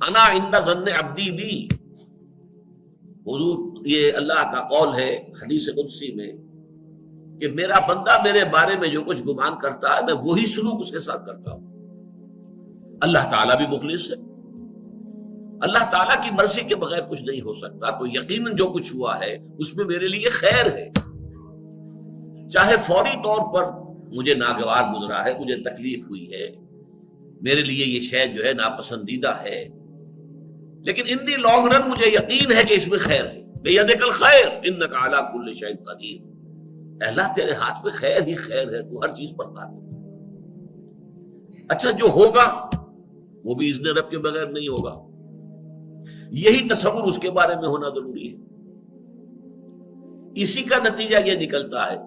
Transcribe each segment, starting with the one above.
انا عند ظن عبدی بی، حضور یہ اللہ کا قول ہے حدیث قدسی میں کہ میرا بندہ میرے بارے میں جو کچھ گمان کرتا ہے میں وہی سلوک اس کے ساتھ کرتا ہوں۔ اللہ تعالیٰ بھی مخلص ہے، اللہ تعالیٰ کی مرضی کے بغیر کچھ نہیں ہو سکتا، تو یقیناً جو کچھ ہوا ہے اس میں میرے لیے خیر ہے، چاہے فوری طور پر مجھے ناگوار گزرا ہے، مجھے تکلیف ہوئی ہے، میرے لیے یہ شے جو ہے ناپسندیدہ ہے، لیکن ان دی لانگ رن مجھے یقین ہے کہ اس میں خیر ہے۔ بیدک الخیر انک علی کل شیء قدیر، اے اللہ تیرے ہاتھ میں خیر ہی خیر ہے، تو ہر چیز پر قادر۔ اچھا جو ہوگا وہ بھی اذن رب کے بغیر نہیں ہوگا، یہی تصور اس کے بارے میں ہونا ضروری ہے۔ اسی کا نتیجہ یہ نکلتا ہے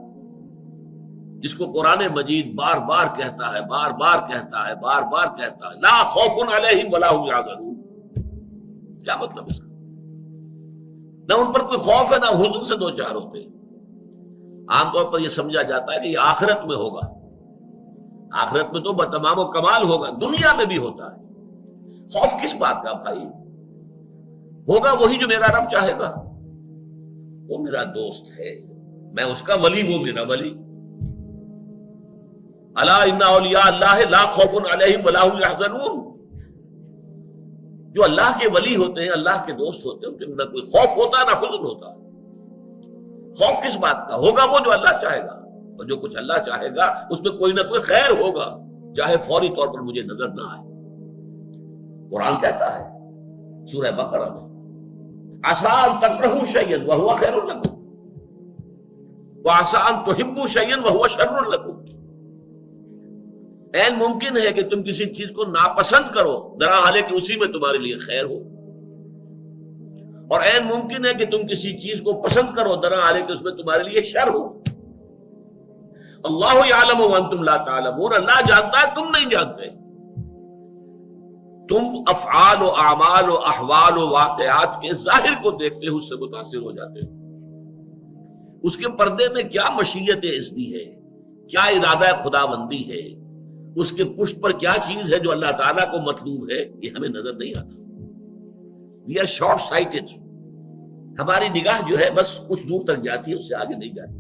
جس کو قرآن مجید بار بار کہتا ہے، بار بار کہتا ہے، بار بار کہتا ہے، لا خوف علیہم ولا هم یحزنون۔ کیا مطلب اس کا؟ نہ ان پر کوئی خوف ہے، نہ حزن سے دو چار ہوتے ہیں۔ عام طور پر یہ سمجھا جاتا ہے کہ یہ آخرت میں ہوگا، آخرت میں تو بتمام و کمال ہوگا، دنیا میں بھی ہوتا ہے۔ خوف کس بات کا بھائی؟ ہوگا وہی جو میرا رب چاہے گا، وہ میرا دوست ہے، میں اس کا ولی، وہ میرا ولی۔ الا ان اولیاء اللہ لا خوف علیہم ولا هم یحزنون، جو اللہ کے ولی ہوتے ہیں، اللہ کے دوست ہوتے ہیں، ان کے نہ کوئی خوف ہوتا نہ حزن ہوتا۔ خوف کس بات کا؟ ہوگا وہ جو اللہ چاہے گا، اور جو کچھ اللہ چاہے گا اس میں کوئی نہ کوئی خیر ہوگا، چاہے فوری طور پر مجھے نظر نہ آئے۔ قرآن کہتا ہے سورہ بقرہ میں، عسیٰ ان تکرہوا شیئا وہو خیر لکم وعسیٰ ان تحبوا شیئا وہو شر لکم۔ عین ممکن ہے کہ تم کسی چیز کو ناپسند کرو، درا حالے کہ اسی میں تمہارے لیے خیر ہو، اور عین ممکن ہے کہ تم کسی چیز کو پسند کرو، درا حالے کہ اس میں تمہارے لیے شر ہو۔ اللہ یعلم وانتم لا تعلمون، اللہ جانتا ہے تم نہیں جانتے۔ تم افعال و اعمال و احوال و واقعات کے ظاہر کو دیکھتے ہو، اس سے متاثر ہو جاتے ہو۔ اس کے پردے میں کیا مشیت اذنی ہے، کیا ارادہ خداوندی ہے، اس کے پشت پر کیا چیز ہے جو اللہ تعالیٰ کو مطلوب ہے، یہ ہمیں نظر نہیں آتا۔ وی آر شارٹ سائٹڈ، ہماری نگاہ جو ہے بس کچھ دور تک جاتی ہے، اس سے آگے نہیں جاتی۔